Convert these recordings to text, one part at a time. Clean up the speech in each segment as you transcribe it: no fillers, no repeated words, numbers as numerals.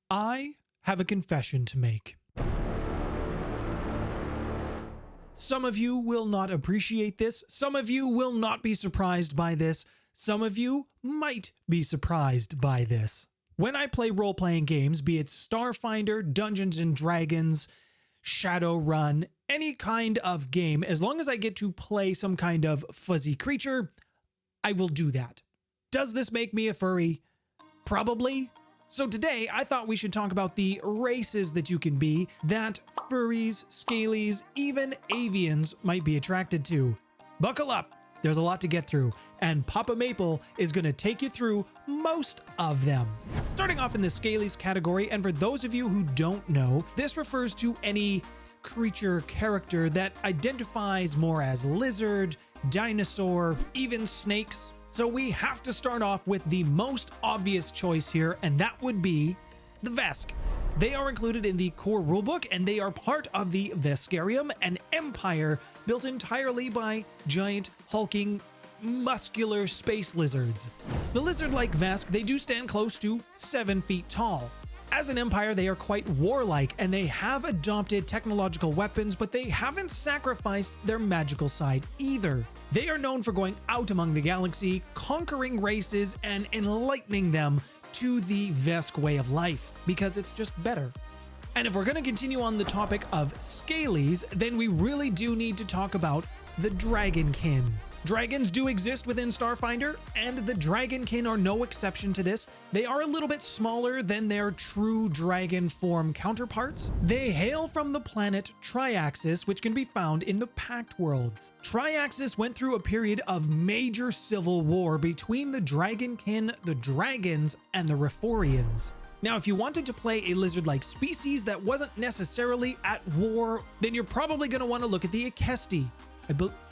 I have a confession to make. Some of you will not appreciate this. Some of you will not be surprised by this. Some of you might be surprised by this. When I play role-playing games, be it Starfinder, Dungeons & Dragons, Shadowrun, any kind of game, as long as I get to play some kind of fuzzy creature, I will do that. Does this make me a furry? Probably. So today, I thought we should talk about the races that you can be that furries, scalies, even avians might be attracted to. Buckle up, there's a lot to get through, and Papa Maple is going to take you through most of them. Starting off in the scalies category, and for those of you who don't know, this refers to any creature character that identifies more as lizard, dinosaur, even snakes. So we have to start off with the most obvious choice here, and that would be the Vesk. They are included in the core rulebook, and they are part of the Veskarium, an empire built entirely by giant, hulking, muscular space lizards. The lizard-like Vesk, they do stand close to 7 feet tall. As an empire, they are quite warlike, and they have adopted technological weapons, but they haven't sacrificed their magical side either. They are known for going out among the galaxy, conquering races, and enlightening them to the Vesk way of life, because it's just better. And if we're going to continue on the topic of scalies, then we really do need to talk about the Dragonkin. Dragons do exist within Starfinder, and the Dragonkin are no exception to this. They are a little bit smaller than their true dragon form counterparts. They hail from the planet Triaxis, which can be found in the Pact Worlds. Triaxis went through a period of major civil war between the Dragonkin, the dragons, and the Reforians. Now, if you wanted to play a lizard-like species that wasn't necessarily at war, then you're probably going to want to look at the Ikeshti.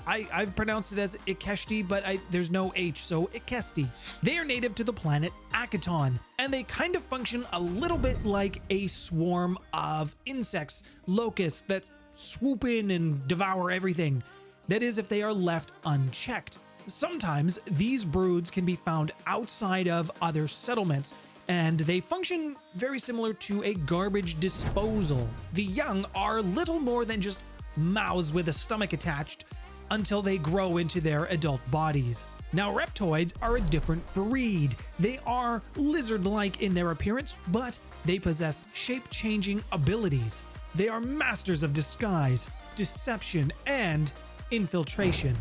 I've pronounced it as Ikeshti, but there's no H, so Ikeshti. They are native to the planet Akaton, and they kind of function a little bit like a swarm of insects, locusts that swoop in and devour everything. That is, if they are left unchecked. Sometimes these broods can be found outside of other settlements, and they function very similar to a garbage disposal. The young are little more than just mouths with a stomach attached until they grow into their adult bodies. Now, Reptoids are a different breed. They are lizard-like in their appearance, but they possess shape-changing abilities. They are masters of disguise, deception, and infiltration.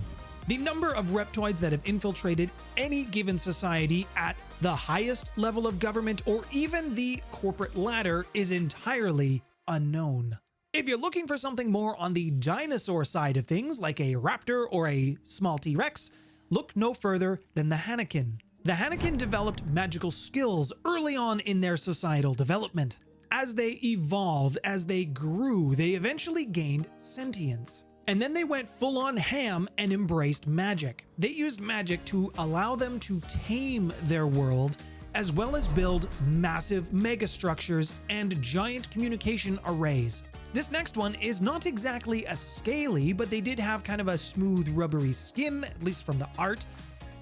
The number of Reptoids that have infiltrated any given society at the highest level of government or even the corporate ladder is entirely unknown. If you're looking for something more on the dinosaur side of things, like a raptor or a small T-Rex, look no further than the Hanakan. The Hanakan developed magical skills early on in their societal development. As they evolved, as they grew, they eventually gained sentience. And then they went full-on ham and embraced magic. They used magic to allow them to tame their world, as well as build massive megastructures and giant communication arrays. This next one is not exactly a scaly, but they did have kind of a smooth, rubbery skin, at least from the art,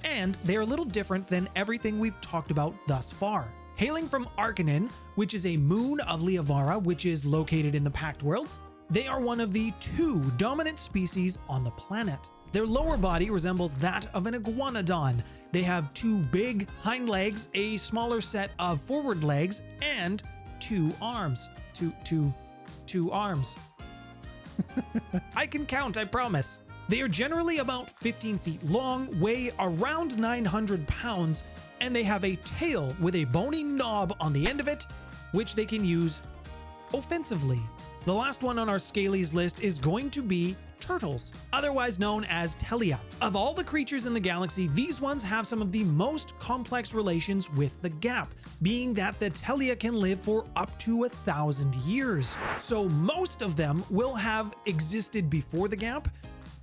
and they are a little different than everything we've talked about thus far. Hailing from Arcanin, which is a moon of Liavara, which is located in the Pact Worlds, they are one of the 2 dominant species on the planet. Their lower body resembles that of an iguanodon. They have 2 big hind legs, a smaller set of forward legs, and 2 arms. Two arms. I can count, I promise. They are generally about 15 feet long, weigh around 900 pounds, and they have a tail with a bony knob on the end of it, which they can use offensively. The last one on our Scalies list is going to be turtles, otherwise known as Telia. Of all the creatures in the galaxy, these ones have some of the most complex relations with the gap, being that the Telia can live for up to 1,000 years. So most of them will have existed before the gap,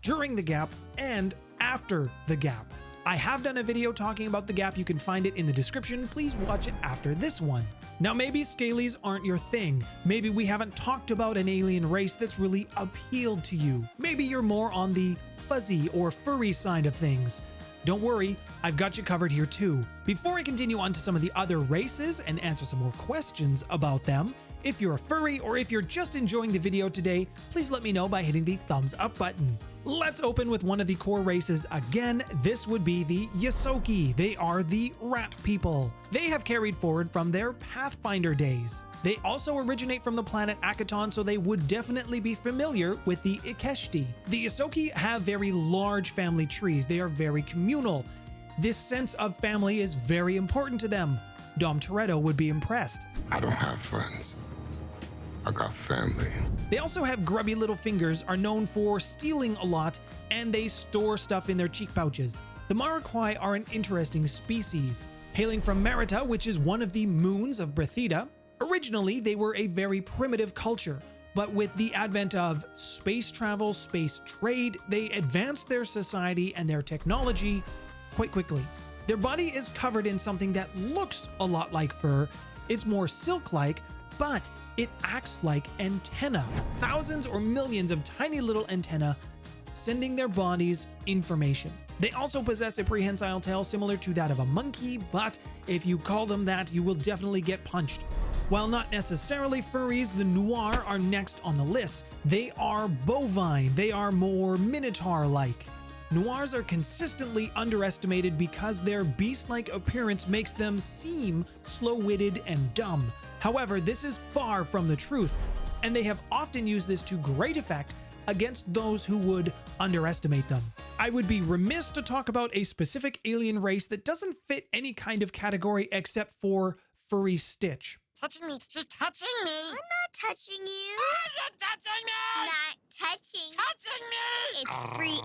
during the gap, and after the gap. I have done a video talking about the gap. You can find it in the description. Please watch it after this one. Now, maybe Scalies aren't your thing. Maybe we haven't talked about an alien race that's really appealed to you. Maybe you're more on the fuzzy or furry side of things. Don't worry, I've got you covered here too. Before I continue on to some of the other races and answer some more questions about them, if you're a furry or if you're just enjoying the video today, please let me know by hitting the thumbs up button. Let's open with one of the core races again. This would be the Ysoki. They are the rat people. They have carried forward from their Pathfinder days. They also originate from the planet Akaton, so they would definitely be familiar with the Ikeshti. The Ysoki have very large family trees. They are very communal. This sense of family is very important to them. Dom Toretto would be impressed. I don't have friends. I got family. They also have grubby little fingers, are known for stealing a lot, and they store stuff in their cheek pouches. The Maraquoi are an interesting species. Hailing from Merita, which is one of the moons of Brethida, originally they were a very primitive culture, but with the advent of space travel, space trade, they advanced their society and their technology quite quickly. Their body is covered in something that looks a lot like fur. It's more silk-like, but it acts like antenna. Thousands or millions of tiny little antennae sending their bodies information. They also possess a prehensile tail similar to that of a monkey, but if you call them that, you will definitely get punched. While not necessarily furries, the Nuar are next on the list. They are bovine. They are more minotaur-like. Nuars are consistently underestimated because their beast-like appearance makes them seem slow-witted and dumb. However, this is far from the truth, and they have often used this to great effect against those who would underestimate them. I would be remiss to talk about a specific alien race that doesn't fit any kind of category except for furry Stitch. Touching me. She's touching me. I'm not touching you. You're touching me. Not touching. Touching me. It's free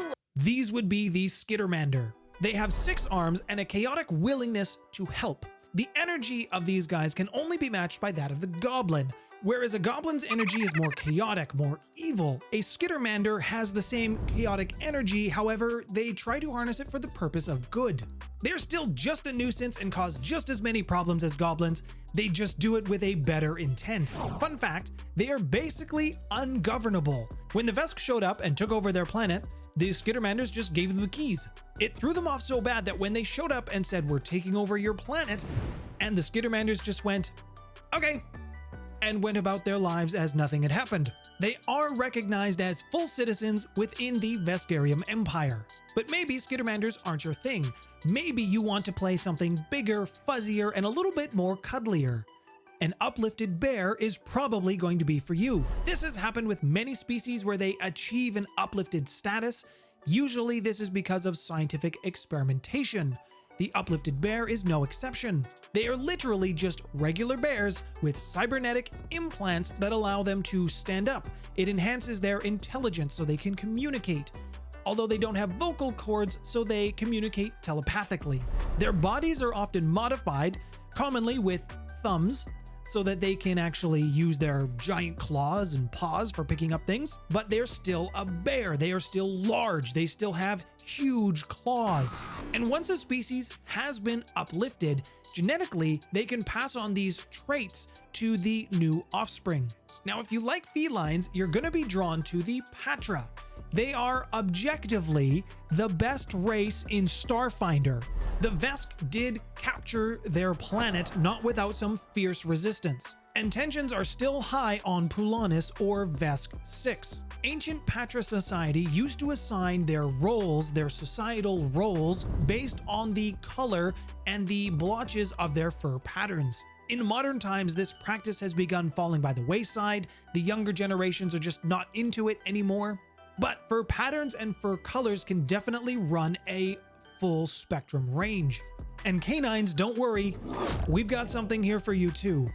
air. These would be the Skittermander. They have 6 arms and a chaotic willingness to help. The energy of these guys can only be matched by that of the goblin. Whereas a goblin's energy is more chaotic, more evil, a Skittermander has the same chaotic energy, however, they try to harness it for the purpose of good. They're still just a nuisance and cause just as many problems as goblins, they just do it with a better intent. Fun fact, they are basically ungovernable. When the Vesk showed up and took over their planet, the Skittermanders just gave them the keys. It threw them off so bad that when they showed up and said, "We're taking over your planet," and the Skittermanders just went, "Okay," and went about their lives as nothing had happened. They are recognized as full citizens within the Veskarium Empire. But maybe Skittermanders aren't your thing. Maybe you want to play something bigger, fuzzier, and a little bit more cuddlier. An Uplifted Bear is probably going to be for you. This has happened with many species where they achieve an uplifted status. Usually this is because of scientific experimentation. The Uplifted Bear is no exception. They are literally just regular bears with cybernetic implants that allow them to stand up. It enhances their intelligence so they can communicate. Although they don't have vocal cords, so they communicate telepathically. Their bodies are often modified, commonly with thumbs, so that they can actually use their giant claws and paws for picking up things, but they're still a bear. They are still large. They still have huge claws. And once a species has been uplifted, genetically, they can pass on these traits to the new offspring. Now, if you like felines, you're gonna be drawn to the Pahtra. They are objectively the best race in Starfinder. The Vesk did capture their planet, not without some fierce resistance, and tensions are still high on Pulanis or Vesk 6. Ancient Pahtra society used to assign their roles, their societal roles, based on the color and the blotches of their fur patterns. In modern times, this practice has begun falling by the wayside. The younger generations are just not into it anymore. But fur patterns and fur colors can definitely run a full spectrum range. And canines, don't worry, we've got something here for you too.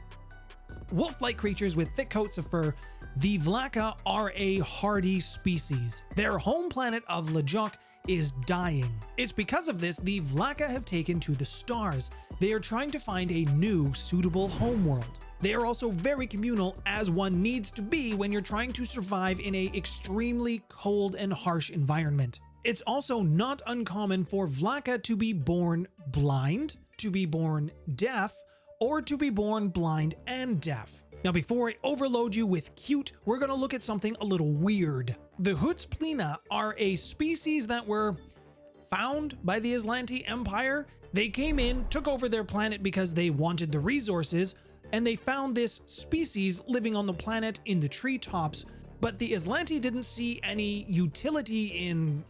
Wolf-like creatures with thick coats of fur, the Vlaka are a hardy species. Their home planet of Lajok is dying. It's because of this the Vlaka have taken to the stars. They are trying to find a new suitable homeworld. They are also very communal, as one needs to be when you're trying to survive in an extremely cold and harsh environment. It's also not uncommon for Vlaka to be born blind, to be born deaf, or to be born blind and deaf. Now, before I overload you with cute, we're gonna look at something a little weird. The Huitzplina are a species that were found by the Aslanti Empire. They came in, took over their planet because they wanted the resources, and they found this species living on the planet in the treetops. But the Aslanti didn't see any utility in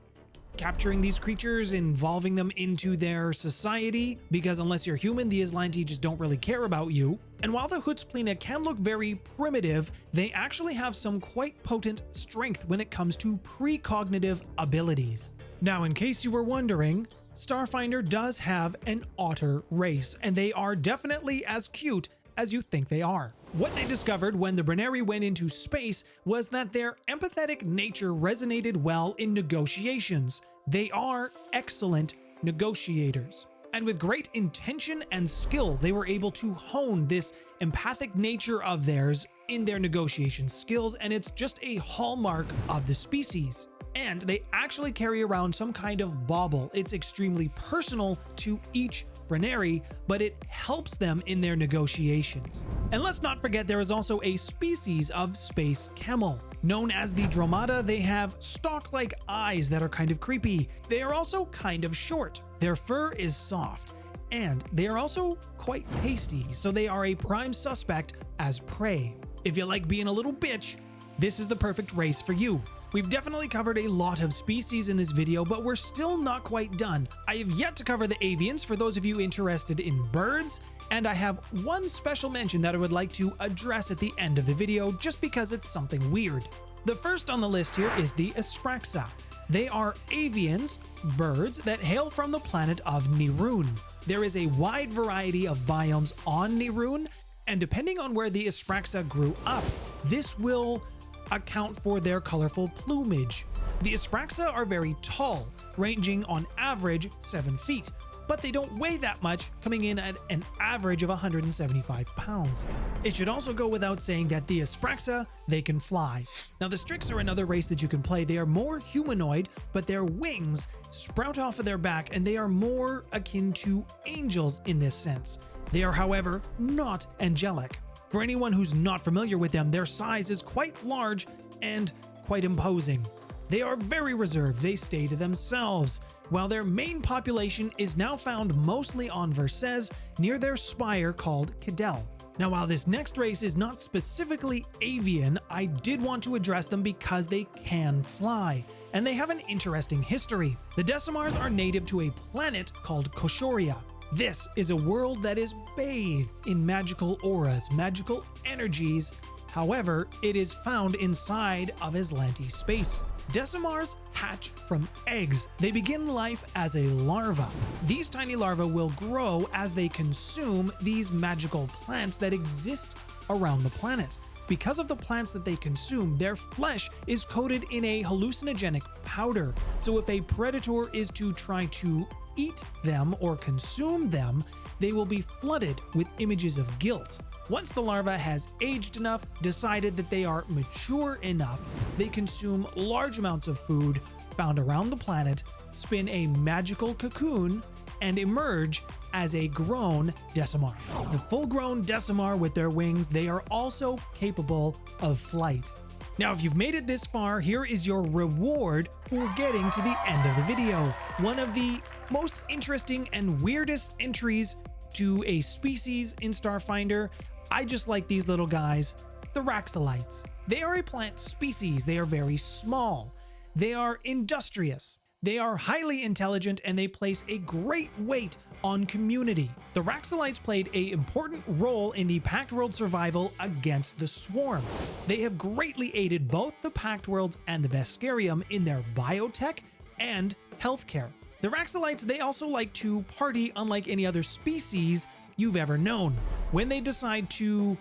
capturing these creatures, involving them into their society, because unless you're human, the Aslanti just don't really care about you. And while the Huitzplina can look very primitive, they actually have some quite potent strength when it comes to precognitive abilities. Now, in case you were wondering, Starfinder does have an otter race, and they are definitely as cute as you think they are. What they discovered when the Brenneri went into space was that their empathetic nature resonated well in negotiations. They are excellent negotiators. And with great intention and skill, they were able to hone this empathic nature of theirs in their negotiation skills, and it's just a hallmark of the species. And they actually carry around some kind of bauble. It's extremely personal to each Brenneri, but it helps them in their negotiations. And let's not forget there is also a species of space camel. Known as the Dromada, they have stalk-like eyes that are kind of creepy. They are also kind of short. Their fur is soft, and they are also quite tasty, so they are a prime suspect as prey. If you like being a little bitch, this is the perfect race for you. We've definitely covered a lot of species in this video, but we're still not quite done. I have yet to cover the Avians for those of you interested in birds, and I have one special mention that I would like to address at the end of the video just because it's something weird. The first on the list here is the Espraksa. They are Avians, birds that hail from the planet of Nirun. There is a wide variety of biomes on Nirun, and depending on where the Espraksa grew up, this will account for their colorful plumage. The Espraksa are very tall, ranging on average 7 feet, but they don't weigh that much, coming in at an average of 175 pounds. It should also go without saying that the Espraksa, they can fly. Now the Strix are another race that you can play. They are more humanoid, but their wings sprout off of their back, and they are more akin to angels in this sense. They are, however, not angelic. For anyone who's not familiar with them, their size is quite large and quite imposing. They are very reserved, they stay to themselves, while their main population is now found mostly on Verces near their spire called Cadell. Now while this next race is not specifically avian, I did want to address them because they can fly, and they have an interesting history. The Dessamars are native to a planet called Koshoria. This is a world that is bathed in magical auras, magical energies. However, it is found inside of Aslanti space. Dessamars hatch from eggs. They begin life as a larva. These tiny larvae will grow as they consume these magical plants that exist around the planet. Because of the plants that they consume, their flesh is coated in a hallucinogenic powder. So if a predator is to try to eat them or consume them, they will be flooded with images of guilt. Once the larva has aged enough, decided that they are mature enough, they consume large amounts of food found around the planet, spin a magical cocoon, and emerge as a grown Dessamar. The full-grown Dessamar with their wings, they are also capable of flight. Now, if you've made it this far, here is your reward for getting to the end of the video. One of the most interesting and weirdest entries to a species in Starfinder. I just like these little guys, the Raxalites. They are a plant species. They are very small. They are industrious. They are highly intelligent, and they place a great weight on community. The Raxalites played an important role in the Pact World survival against the Swarm. They have greatly aided both the Pact Worlds and the Veskarium in their biotech and healthcare. The Raxalites, they also like to party unlike any other species you've ever known. When they decide to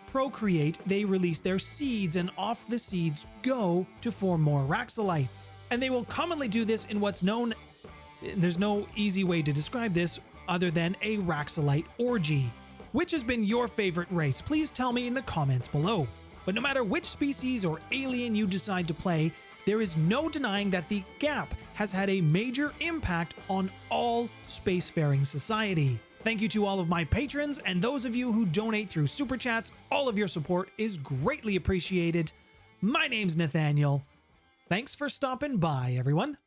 procreate, they release their seeds, and off the seeds go to form more Raxalites. And they will commonly do this in what's known, there's no easy way to describe this other than a Raxalite orgy. Which has been your favorite race? Please tell me in the comments below. But no matter which species or alien you decide to play, there is no denying that the gap has had a major impact on all spacefaring society. Thank you to all of my patrons and those of you who donate through Super Chats. All of your support is greatly appreciated. My name's Nathaniel. Thanks for stopping by, everyone.